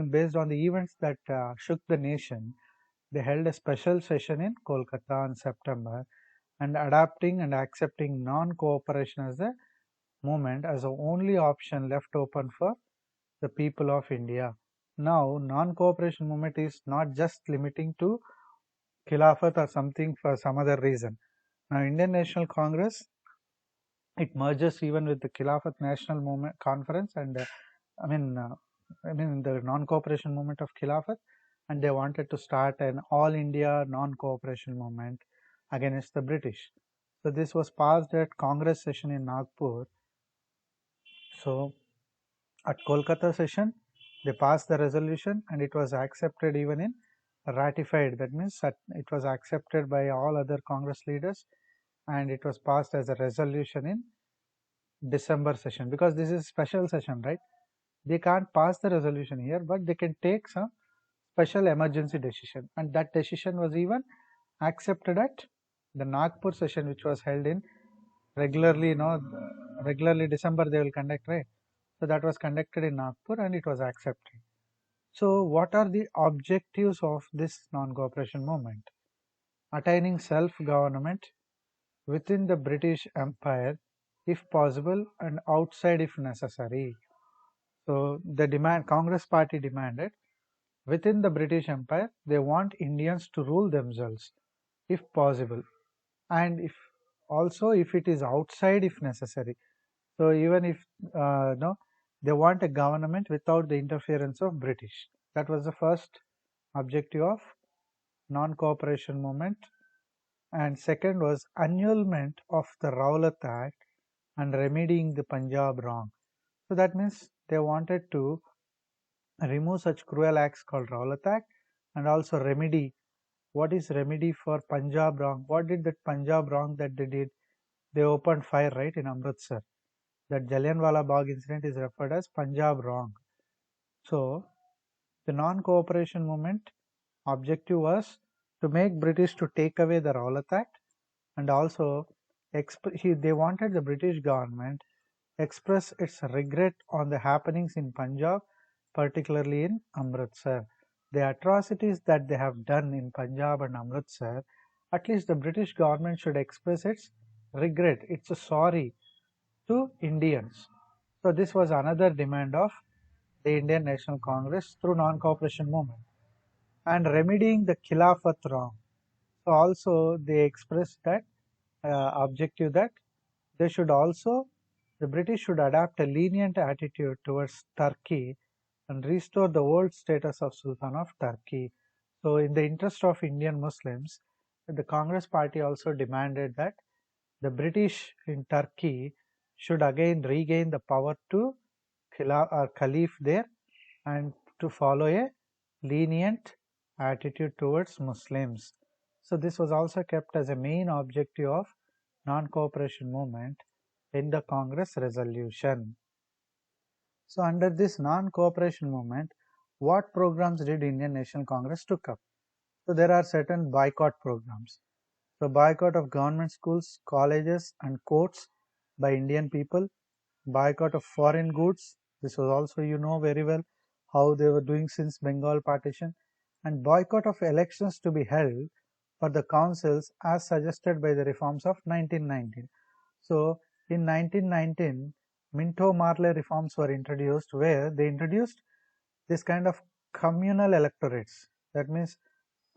based on the events that shook the nation, they held a special session in Kolkata in September, and adapting and accepting non-cooperation as a movement as the only option left open for the people of India. Now, non-cooperation movement is not just limiting to Khilafat or something for some other reason. Now, Indian National Congress, it merges even with the Khilafat National Movement Conference and the non-cooperation movement of Khilafat, and they wanted to start an all-India non-cooperation movement against the British. So this was passed at Congress session in Nagpur. So at Kolkata session, they passed the resolution and it was accepted even in ratified. That means that it was accepted by all other Congress leaders and it was passed as a resolution in December session, because this is special session, right? They can't pass the resolution here, but they can take some special emergency decision, and that decision was even accepted at the Nagpur session, which was held in regularly, regularly December they will conduct, right? So that was conducted in Nagpur and it was accepted. So what are the objectives of this non-cooperation movement? Attaining self-government within the British Empire if possible and outside if necessary. So the Congress party demanded within the British Empire they want Indians to rule themselves if possible, and if also if it is outside if necessary. So even if no, they want a government without the interference of British. That was the first objective of non-cooperation movement. And second was annulment of the Rowlatt Act and remedying the Punjab wrong. So that means they wanted to remove such cruel acts called Rowlatt Act and also remedy. What is remedy for Punjab wrong? What did that Punjab wrong that they did? They opened fire, right, in Amritsar. That Jallianwala Bagh incident is referred as Punjab wrong. So the non-cooperation movement objective was to make British to take away the Rowlatt Act, and also they wanted the British government express its regret on the happenings in Punjab, particularly in Amritsar. The atrocities that they have done in Punjab and Amritsar, at least the British government should express its regret, its sorry to Indians. So this was another demand of the Indian National Congress through non-cooperation movement. And remedying the Khilafat wrong. So also they expressed that objective that they should also, the British should adapt a lenient attitude towards Turkey and restore the old status of Sultan of Turkey. So in the interest of Indian Muslims, the Congress party also demanded that the British in Turkey should again regain the power to Caliph there and to follow a lenient attitude towards Muslims. So this was also kept as a main objective of non-cooperation movement in the Congress resolution. So under this non-cooperation movement, what programs did Indian National Congress took up? So there are certain boycott programs. So boycott of government schools, colleges and courts by Indian people, boycott of foreign goods. This was also, you know very well how they were doing since Bengal partition, and boycott of elections to be held for the councils as suggested by the reforms of 1919. So in 1919, Minto-Marley reforms were introduced, where they introduced this kind of communal electorates. That means,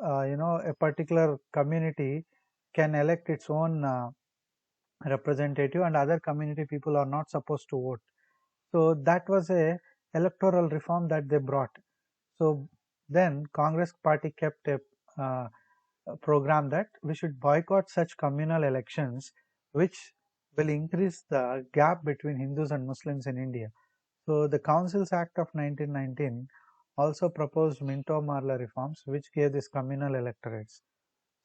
a particular community can elect its own representative, and other community people are not supposed to vote. So that was a electoral reform that they brought. So then Congress party kept a program that we should boycott such communal elections, which will increase the gap between Hindus and Muslims in India. So the Councils Act of 1919 also proposed Minto-Marley reforms, which gave these communal electorates.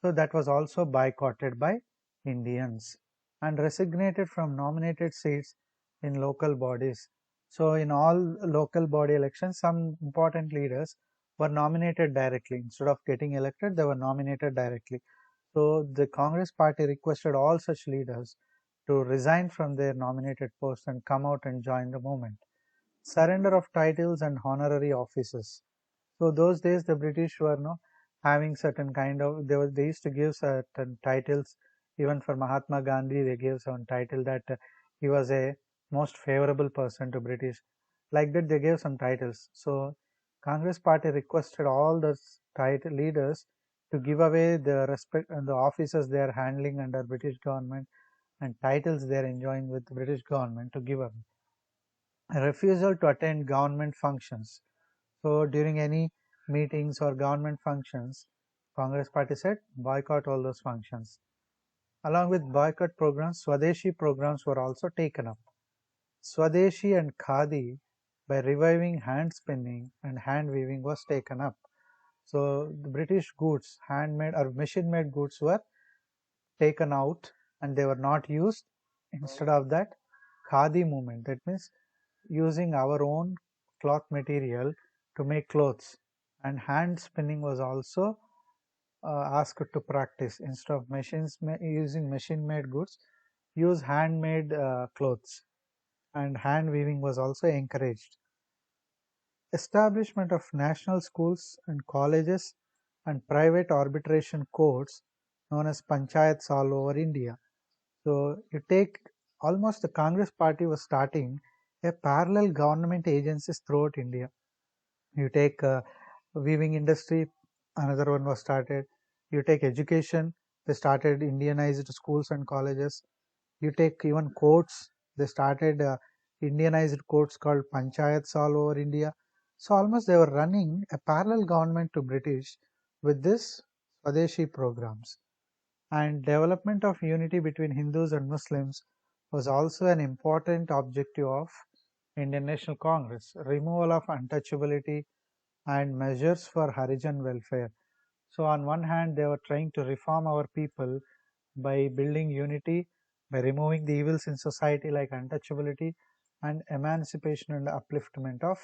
So that was also boycotted by Indians and resignated from nominated seats in local bodies. So in all local body elections, some important leaders were nominated directly. Instead of getting elected, they were nominated directly. So the Congress party requested all such leaders to resign from their nominated posts and come out and join the movement. Surrender of titles and honorary offices. So those days the British were having certain kind of, they used to give certain titles. Even for Mahatma Gandhi, they gave some title that he was a most favorable person to British. Like that, they gave some titles. So Congress party requested all the title leaders to give away the respect and the offices they are handling under British government and titles they are enjoying with the British government to give away. A refusal to attend government functions. So during any meetings or government functions, Congress party said boycott all those functions. Along with boycott programs, Swadeshi programs were also taken up. Swadeshi and Khadi, by reviving hand spinning and hand weaving, was taken up. So the British goods, handmade or machine-made goods, were taken out and they were not used. Instead of that, Khadi movement, that means using our own cloth material to make clothes, and hand spinning was also asked to practice. Instead of using machine made goods, use handmade clothes, and hand weaving was also encouraged. Establishment of national schools and colleges and private arbitration courts known as panchayats all over India. So you take, almost the Congress party was starting a parallel government agencies throughout India. You take weaving industry, another one was started. You take education, they started Indianized schools and colleges. You take even courts, they started Indianized courts called panchayats all over India. So almost they were running a parallel government to British with this Swadeshi programs. And development of unity between Hindus and Muslims was also an important objective of Indian National Congress. Removal of untouchability and measures for Harijan welfare. So on one hand, they were trying to reform our people by building unity, by removing the evils in society like untouchability and emancipation and upliftment of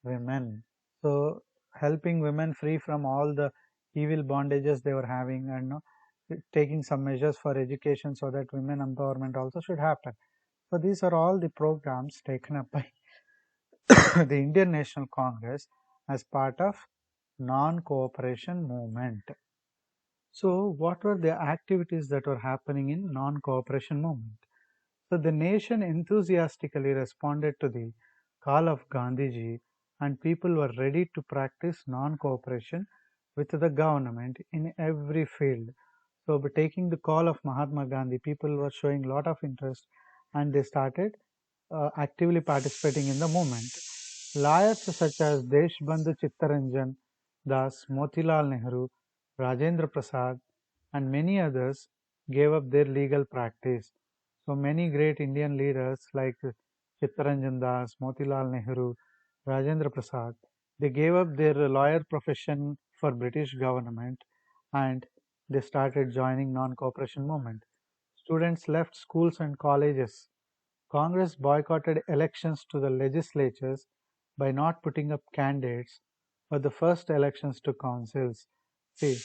women. So helping women free from all the evil bondages they were having, and taking some measures for education so that women empowerment also should happen. So these are all the programs taken up by the Indian National Congress as part of non-cooperation movement. So what were the activities that were happening in non-cooperation movement? So the nation enthusiastically responded to the call of Gandhiji, and people were ready to practice non-cooperation with the government in every field. So by taking the call of Mahatma Gandhi, people were showing a lot of interest and they started actively participating in the movement. Lawyers such as Deshbandhu Chittaranjan Das, Motilal Nehru, Rajendra Prasad, and many others gave up their legal practice. So many great Indian leaders like Chittaranjan Das, Motilal Nehru, Rajendra Prasad, they gave up their lawyer profession for British government, and they started joining non-cooperation movement. Students left schools and colleges. Congress boycotted elections to the legislatures by not putting up candidates for the first elections to councils. See,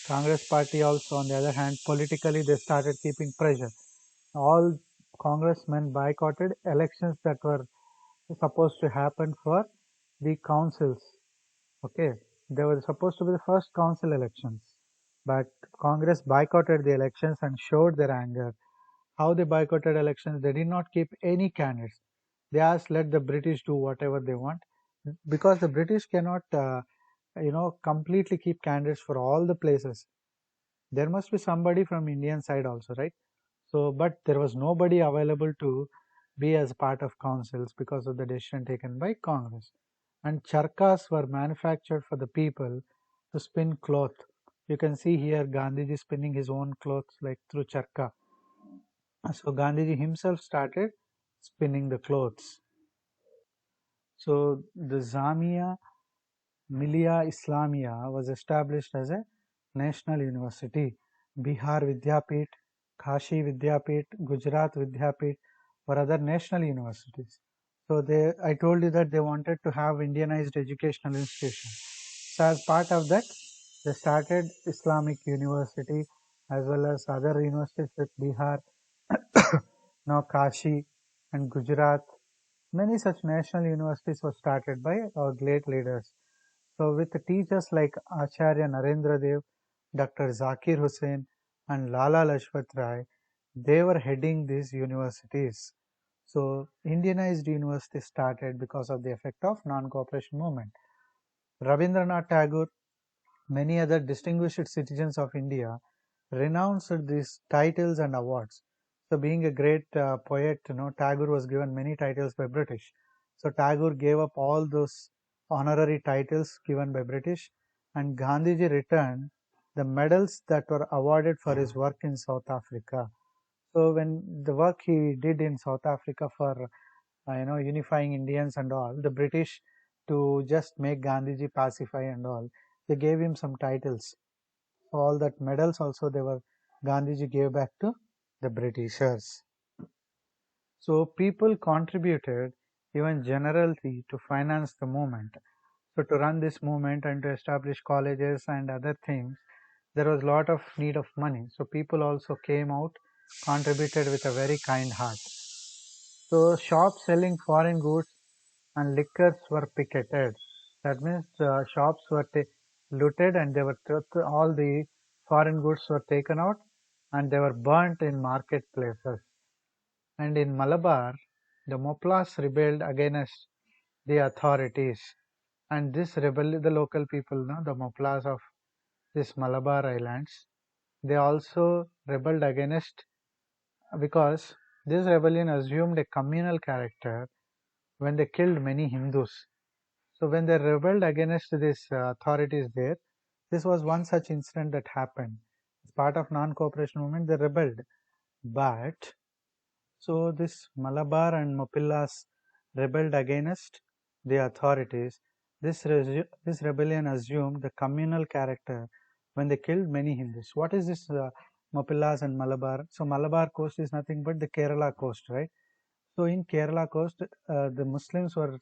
Congress party also, on the other hand, politically they started keeping pressure. All congressmen boycotted elections that were supposed to happen for the councils. Okay, they were supposed to be the first council elections, but Congress boycotted the elections and showed their anger. How they boycotted elections? They did not keep any candidates. They asked, let the British do whatever they want, because the British cannot, completely keep candidates for all the places. There must be somebody from Indian side also, right? So, but there was nobody available to be as part of councils because of the decision taken by Congress. And charkas were manufactured for the people to spin cloth. You can see here Gandhiji spinning his own clothes like through charka. So Gandhiji himself started spinning the clothes. So the Jamia Millia Islamia was established as a national university. Bihar Vidyapit, Kashi Vidyapit, Gujarat Vidyapit were other national universities. So I told you that they wanted to have Indianized educational institutions. So as part of that, they started Islamic University as well as other universities with Bihar, now Kashi and Gujarat. Many such national universities were started by our great leaders. So with teachers like Acharya Narendra Dev, Dr. Zakir Hussain and Lala Lajpat Rai, they were heading these universities. So Indianized universities started because of the effect of non-cooperation movement. Rabindranath Tagore, many other distinguished citizens of India renounced these titles and awards. So being a great poet, Tagore was given many titles by British. So Tagore gave up all those honorary titles given by British, and Gandhiji returned the medals that were awarded for his work in South Africa. So when the work he did in South Africa for unifying Indians and all, the British, to just make Gandhiji pacify and all, they gave him some titles. So all that medals also Gandhiji gave back to the Britishers. So people contributed even generally to finance the movement. So to run this movement and to establish colleges and other things, there was a lot of need of money. So people also came out, contributed with a very kind heart. So shops selling foreign goods and liquors were picketed. That means the shops were looted and they were all the foreign goods were taken out and they were burnt in marketplaces. And in Malabar, the Moplas rebelled against the authorities. And this rebel, the local people, the Moplas of this Malabar islands, they also rebelled against, because this rebellion assumed a communal character when they killed many Hindus. So when they rebelled against these authorities there, this was one such incident that happened. As part of non-cooperation movement, they rebelled. But so this Malabar and Mopillas rebelled against the authorities. This rebellion assumed the communal character when they killed many Hindus. What is this Mopillas and Malabar? So Malabar coast is nothing but the Kerala coast, right? So in Kerala coast, the Muslims were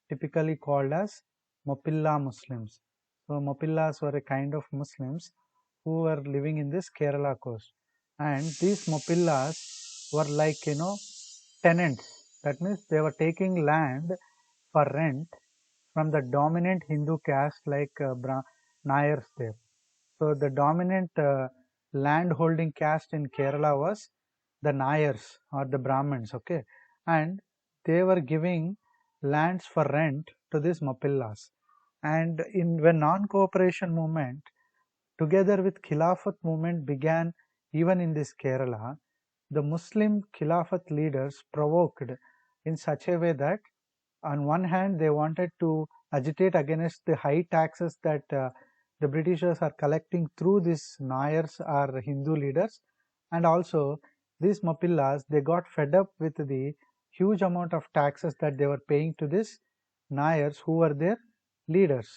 typically called as Mopilla Muslims. So Mopillas were a kind of Muslims who were living in this Kerala coast. And these Mopillas were like, tenants. That means they were taking land for rent from the dominant Hindu caste like Nayars there. So the dominant land holding caste in Kerala was the Nayars or the Brahmins, okay, and they were giving lands for rent to these Mapillas. And when non-cooperation movement together with Khilafat movement began even in this Kerala, the Muslim Khilafat leaders provoked in such a way that on one hand they wanted to agitate against the high taxes that the Britishers are collecting through these Nayars or Hindu leaders, and also these Mapillas, they got fed up with the huge amount of taxes that they were paying to these Nayars who were their leaders.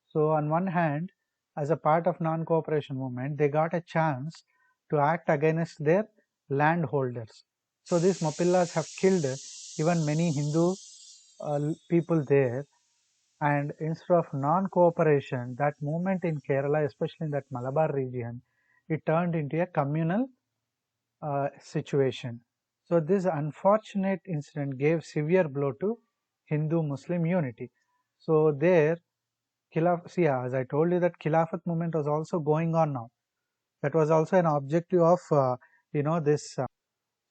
So on one hand as a part of non-cooperation movement, they got a chance to act against their landholders. So these Mapillas have killed even many Hindu people there, and instead of non-cooperation, that movement in Kerala, especially in that Malabar region, it turned into a communal situation. So this unfortunate incident gave severe blow to Hindu-Muslim unity. So there, see, as I told you, that Khilafat movement was also going on now. That was also an objective of this.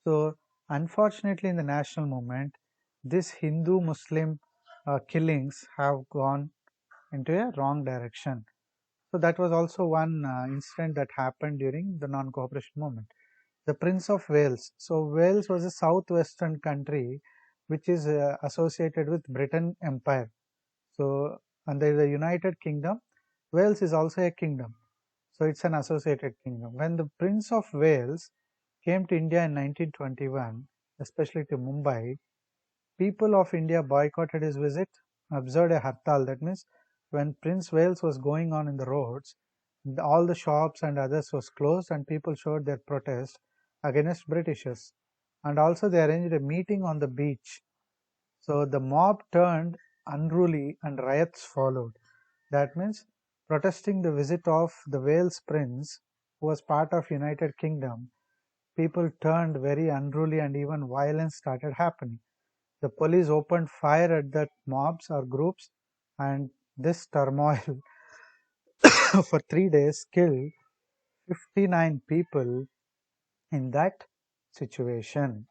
So unfortunately, in the national movement, this Hindu-Muslim killings have gone into a wrong direction. So that was also one incident that happened during the non-cooperation movement. The Prince of Wales. So Wales was a southwestern country which is associated with Britain Empire. So under the United Kingdom, Wales is also a kingdom. So it's an associated kingdom. When the Prince of Wales came to India in 1921, especially to Mumbai, people of India boycotted his visit, observed a hartal. That means when Prince Wales was going on in the roads, all the shops and others was closed and people showed their protest against Britishers. And also they arranged a meeting on the beach. So the mob turned unruly and riots followed. That means protesting the visit of the Wales prince, who was part of United Kingdom, people turned very unruly and even violence started happening. The police opened fire at the mobs or groups, and this turmoil for 3 days killed 59 people in that situation.